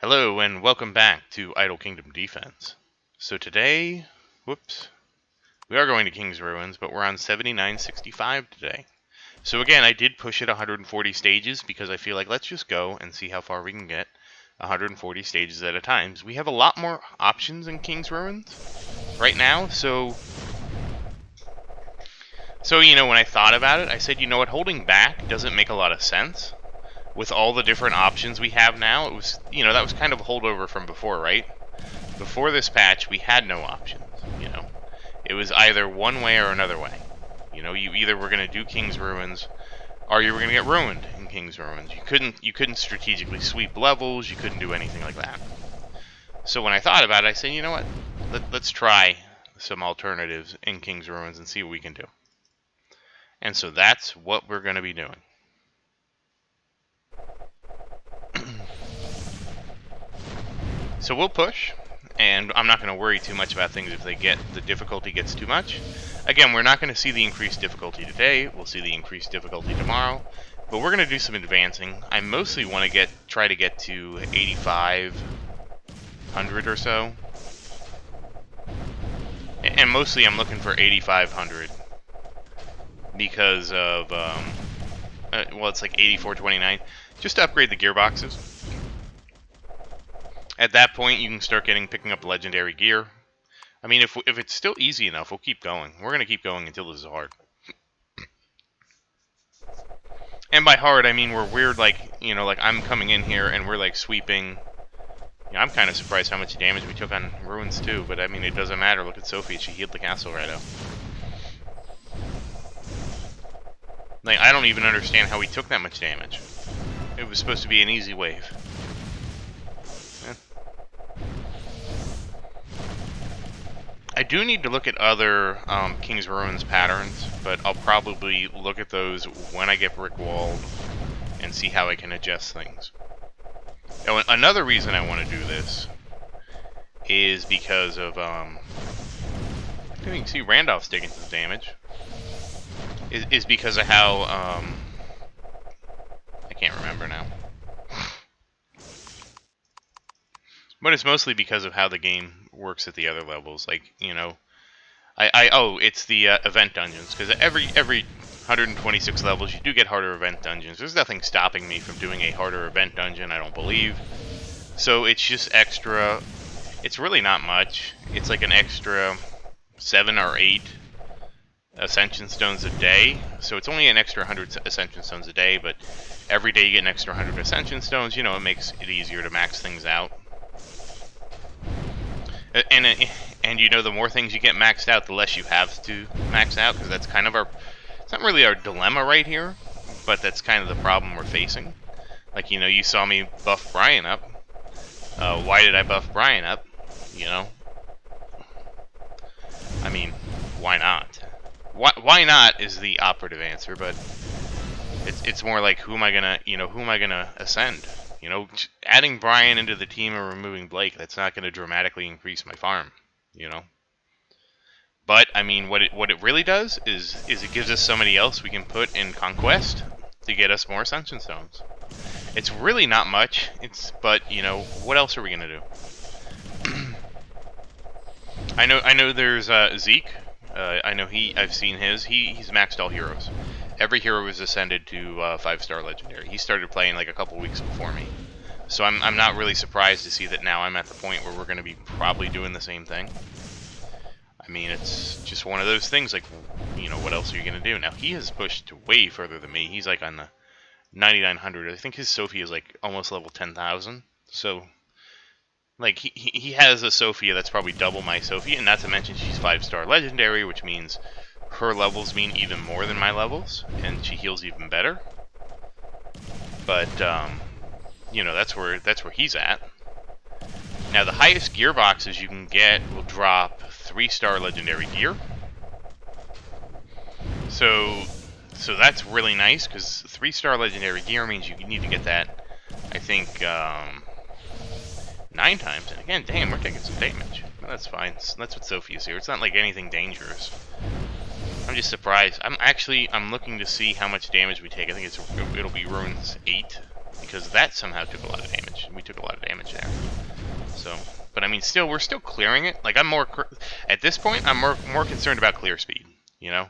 Hello and welcome back to Idle Kingdom Defense. So today, whoops, we are going to King's Ruins, but we're on 7965 today. So again, I did push it 140 stages because I feel like let's just go and see how far we can get 140 stages at a time. We have a lot more options in King's Ruins right now, so you know, when I thought about it, I said, you know what, holding back doesn't make a lot of sense. With all the different options we have now, it was, you know, that was kind of a holdover from before, right? Before this patch, we had no options, you know. It was either one way or another way. You know, you either were going to do King's Ruins, or you were going to get ruined in King's Ruins. You couldn't strategically sweep levels, you couldn't do anything like that. So when I thought about it, I said, you know what, let's try some alternatives in King's Ruins and see what we can do. And so that's what we're going to be doing. So we'll push, and I'm not going to worry too much about things if the difficulty gets too much. Again, we're not going to see the increased difficulty today. We'll see the increased difficulty tomorrow, but we're going to do some advancing. I mostly want to try to get to 8,500 or so, and mostly I'm looking for 8,500 because of well, it's like 8,429 just to upgrade the gearboxes. At that point, you can start picking up legendary gear. I mean, if it's still easy enough, we'll keep going. We're going to keep going until this is hard. And by hard, I mean we're like, you know, like I'm coming in here and we're like sweeping. You know, I'm kind of surprised how much damage we took on Ruins too, but I mean, it doesn't matter. Look at Sophie. She healed the castle right out. Like, I don't even understand how we took that much damage. It was supposed to be an easy wave. I do need to look at other King's Ruins patterns, but I'll probably look at those when I get brick walled and see how I can adjust things. Now, another reason I want to do this is because of, you can see Randolph's taking some damage, is because of how, I can't remember now. But it's mostly because of how the game works at the other levels. Like, you know, it's the event dungeons, because every 126 levels you do get harder event dungeons. There's nothing stopping me from doing a harder event dungeon, I don't believe. So it's just extra. It's really not much. It's like an extra 7 or 8 Ascension Stones a day. So it's only an extra 100 Ascension Stones a day, but every day you get an extra 100 Ascension Stones. You know, it makes it easier to max things out. And you know, the more things you get maxed out, the less you have to max out, because that's kind of it's not really our dilemma right here, but that's kind of the problem we're facing. Like, you know, you saw me buff Brian up. Why did I buff Brian up? You know? I mean, why not? Why not is the operative answer, but it's more like, who am I gonna ascend? You know, adding Brian into the team or removing Blake, that's not going to dramatically increase my farm, you know. But, I mean, what it really does is it gives us somebody else we can put in Conquest to get us more Ascension Stones. It's really not much, but, you know, what else are we going to do? I know there's Zeke. I know I've seen his. He's maxed all heroes. Every hero was ascended to 5-star legendary. He started playing like a couple weeks before me. So I'm not really surprised to see that now I'm at the point where we're going to be probably doing the same thing. I mean, it's just one of those things, like, you know, what else are you going to do? Now, he has pushed way further than me. He's like on the 9,900. I think his Sophia is like almost level 10,000. So, like, he has a Sophia that's probably double my Sophia, and not to mention she's 5-star legendary, which means her levels mean even more than my levels, and she heals even better. But, you know, that's where he's at. Now, the highest gearboxes you can get will drop 3-star legendary gear. So that's really nice, because 3-star legendary gear means you need to get that, I think, 9 times. And again, damn, we're taking some damage. Well, that's fine. That's what Sophia's here. It's not like anything dangerous. I'm just surprised. I'm looking to see how much damage we take. I think it'll be Ruins 8, because that somehow took a lot of damage. We took a lot of damage there. So, but I mean, still, we're still clearing it. Like, at this point, I'm more concerned about clear speed. You know,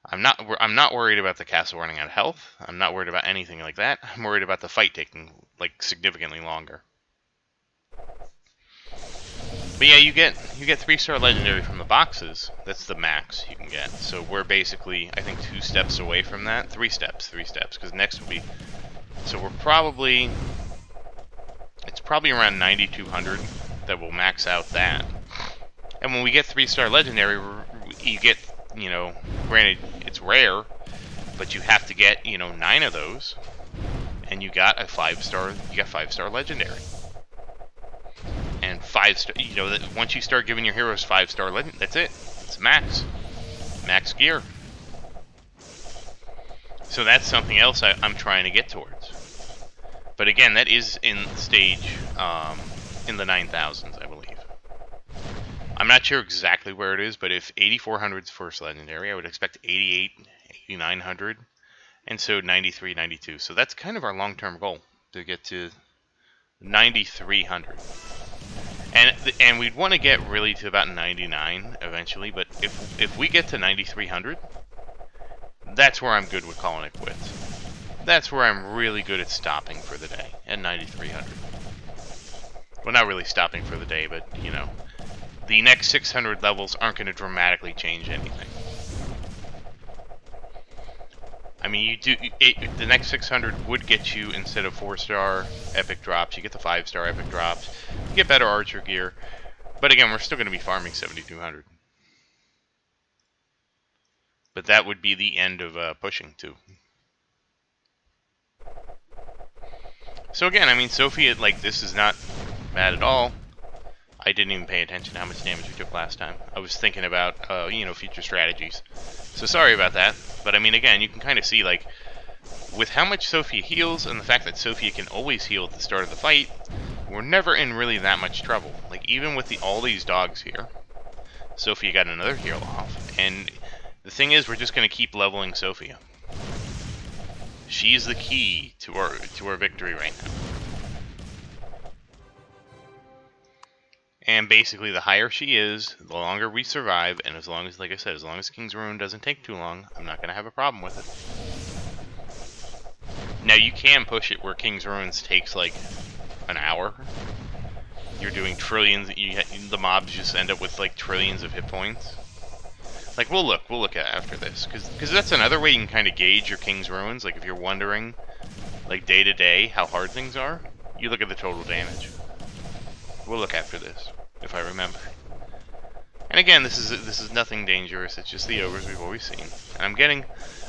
I'm not worried about the castle running out of health. I'm not worried about anything like that. I'm worried about the fight taking like significantly longer. But yeah, you get 3-star legendary from the boxes. That's the max you can get. So we're basically, I think, 2 steps away from that. 3 steps, because next will be. So we're probably, it's probably around 9,200 that will max out that. And when we get 3-star legendary, you get, you know, granted it's rare, but you have to get, you know, 9 of those, and you got a 5-star. You got 5-star legendary. And 5-star, you know, once you start giving your heroes 5-star legend, that's it. It's max gear. So that's something else I'm trying to get towards. But again, that is in stage in the 9,000s, I believe. I'm not sure exactly where it is, but if 8,400's first legendary, I would expect 88, 8,900, and so 93, 92. So that's kind of our long-term goal, to get to 9,300. And we'd want to get really to about 99 eventually, but if we get to 9,300, that's where I'm good with calling it quits. That's where I'm really good at stopping for the day, at 9,300. Well, not really stopping for the day, but, you know, the next 600 levels aren't going to dramatically change anything. I mean, the next 600 would get you, instead of 4-star epic drops, you get the 5-star epic drops, you get better archer gear, but again, we're still going to be farming 7,200. But that would be the end of pushing, too. So again, I mean, Sophie, like, this is not bad at all. I didn't even pay attention to how much damage we took last time. I was thinking about, you know, future strategies. So sorry about that. But I mean, again, you can kind of see, like, with how much Sophia heals and the fact that Sophia can always heal at the start of the fight, we're never in really that much trouble. Like, even with all these dogs here, Sophia got another heal off. And the thing is, we're just going to keep leveling Sophia. She's the key to our victory right now. And basically, the higher she is, the longer we survive, and as long as, like I said, as long as King's Ruin doesn't take too long, I'm not going to have a problem with it. Now, you can push it where King's Ruins takes, like, an hour. You're doing trillions, the mobs just end up with, like, trillions of hit points. Like, we'll look at it after this, because that's another way you can kind of gauge your King's Ruins. Like, if you're wondering, like, day to day, how hard things are, you look at the total damage. We'll look after this, if I remember. And again, this is nothing dangerous. It's just the ogres we've always seen. And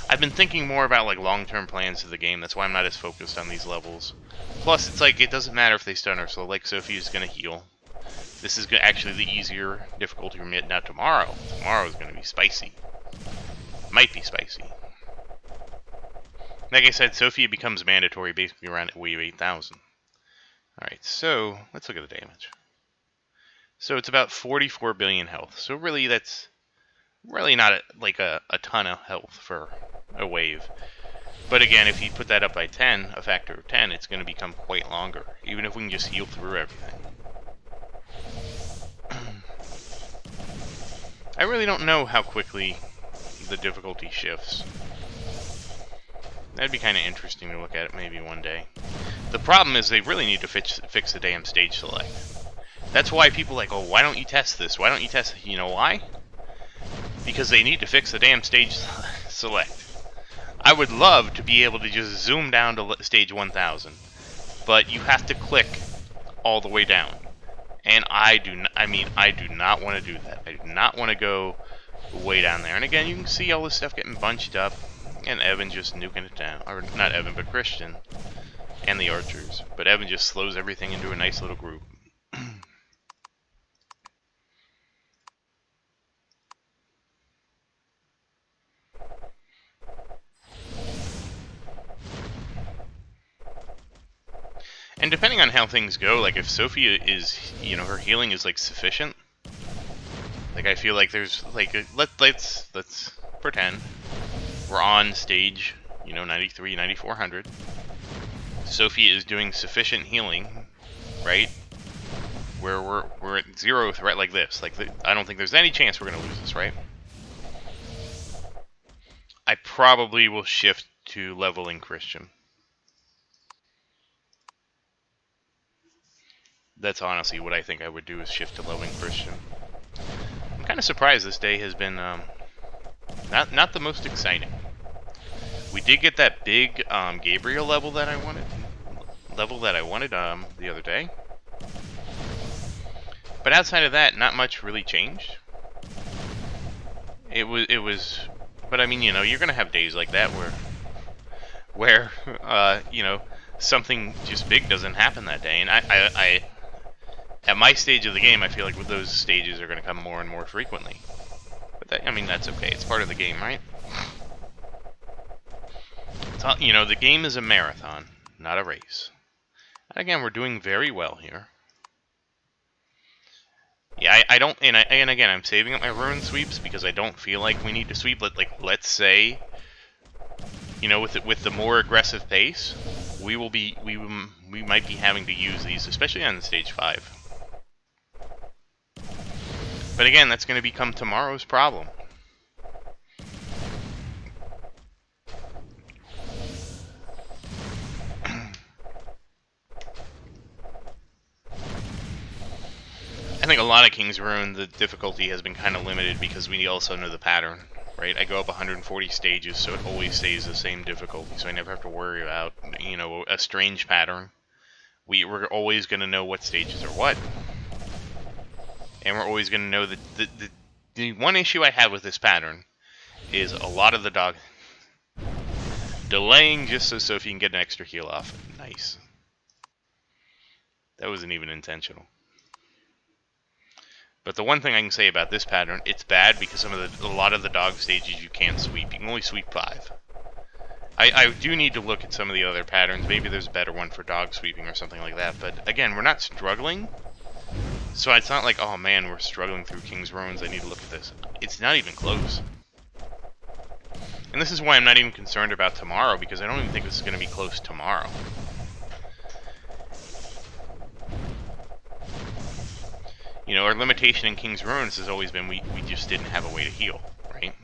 I've been thinking more about, like, long-term plans to the game. That's why I'm not as focused on these levels. Plus, it's like, it doesn't matter if they stun her. So, like, Sophie's gonna heal. This is actually the easier difficulty for me. Now, tomorrow is gonna be spicy. Might be spicy. Like I said, Sophia becomes mandatory basically around wave 8,000. Alright, so let's look at the damage. So it's about 44 billion health. So really, that's really not a ton of health for a wave. But again, if you put that up by 10, a factor of 10, it's going to become quite longer, even if we can just heal through everything. I really don't know how quickly the difficulty shifts. That'd be kind of interesting to look at it maybe one day. The problem is they really need to fix the damn stage select. That's why people are like, oh, why don't you test this? Why don't you test it? You know why? Because they need to fix the damn stage select. I would love to be able to just zoom down to stage 1000, but you have to click all the way down. And I do not want to do that. I do not want to go way down there. And again, you can see all this stuff getting bunched up, and Evan just nuking it down. Or not Evan, but Christian. And the archers. But Evan just slows everything into a nice little group. And depending on how things go, like if Sophia is, you know, her healing is like sufficient, like I feel like there's like let's pretend we're on stage, you know, 93, 9400. Sophia is doing sufficient healing, right? where we're at 0 threat like this. Like I don't think there's any chance we're gonna lose this, right? I probably will shift to leveling Christian. That's honestly what I think I would do, is shift to leveling Christian. I'm kind of surprised this day has been not the most exciting. We did get that big Gabriel level that I wanted. The other day. But outside of that, not much really changed. It was, but I mean, you know, you're gonna have days like that where you know, something just big doesn't happen that day, and I at my stage of the game, I feel like those stages are gonna come more and more frequently. But that, I mean, that's okay. It's part of the game, right? You know, the game is a marathon, not a race. And again, we're doing very well here. Yeah, I don't, and again, I'm saving up my ruin sweeps because I don't feel like we need to sweep. Let's say, you know, with the more aggressive pace, we might be having to use these, especially on stage 5. But again, that's going to become tomorrow's problem. I think a lot of King's Ruin, the difficulty has been kind of limited because we also know the pattern, right? I go up 140 stages, so it always stays the same difficulty, so I never have to worry about, you know, a strange pattern. We're always going to know what stages are what. And we're always going to know that the one issue I have with this pattern is a lot of the dog delaying just so Sophie can get an extra heal off. Nice. That wasn't even intentional. But the one thing I can say about this pattern, it's bad because a lot of the dog stages you can't sweep. You can only sweep 5. I do need to look at some of the other patterns. Maybe there's a better one for dog sweeping or something like that. But again, we're not struggling. So it's not like, oh man, we're struggling through King's Ruins, I need to look at this. It's not even close. And this is why I'm not even concerned about tomorrow, because I don't even think this is going to be close tomorrow. You know, our limitation in King's Ruins has always been we just didn't have a way to heal, right?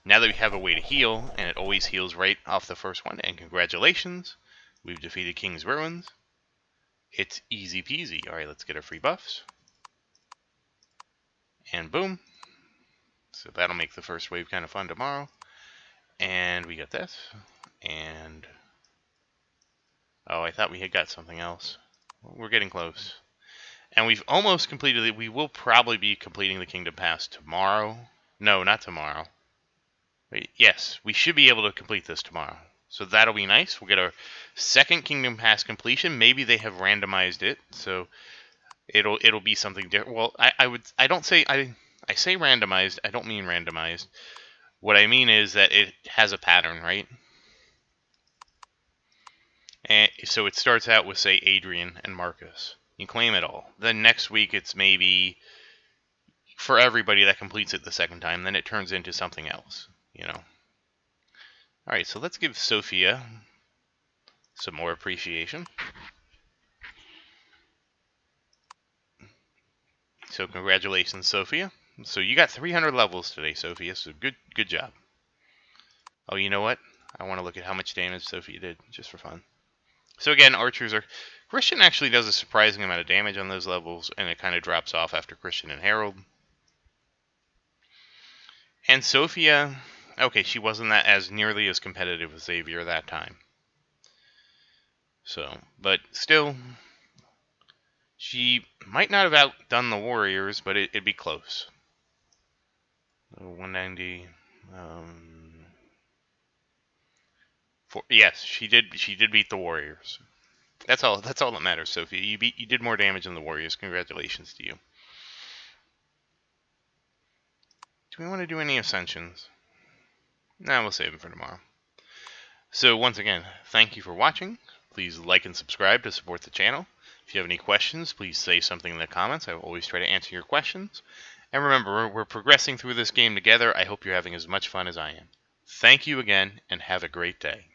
Now that we have a way to heal, and it always heals right off the first one, and congratulations, we've defeated King's Ruins. It's easy peasy. Alright, let's get our free buffs. And boom. So that'll make the first wave kind of fun tomorrow. And we got this. And oh, I thought we had got something else. Well, we're getting close. And we've almost completed it. We will probably be completing the Kingdom Pass tomorrow. No, not tomorrow. Wait, yes, we should be able to complete this tomorrow. So that'll be nice. We'll get our second Kingdom Pass completion. Maybe they have randomized it, so it'll be something different. Well, I say randomized. I don't mean randomized. What I mean is that it has a pattern, right? And so it starts out with, say, Adrian and Marcus. You claim it all. Then next week it's maybe for everybody that completes it the second time. Then it turns into something else, you know. Alright, so let's give Sophia some more appreciation. So congratulations, Sophia. So you got 300 levels today, Sophia, so good job. Oh, you know what? I want to look at how much damage Sophia did, just for fun. So again, archers are... Christian actually does a surprising amount of damage on those levels, and it kind of drops off after Christian and Harold. And Sophia... Okay, she wasn't as nearly as competitive with Xavier that time. So, but still... She might not have outdone the Warriors, but it'd be close. 190... yes, she did beat the Warriors. That's all that matters, Sophie. You did more damage than the Warriors. Congratulations to you. Do we want to do any Ascensions? Nah, we'll save them for tomorrow. So once again, thank you for watching. Please like and subscribe to support the channel. If you have any questions, please say something in the comments. I will always try to answer your questions. And remember, we're progressing through this game together. I hope you're having as much fun as I am. Thank you again, and have a great day.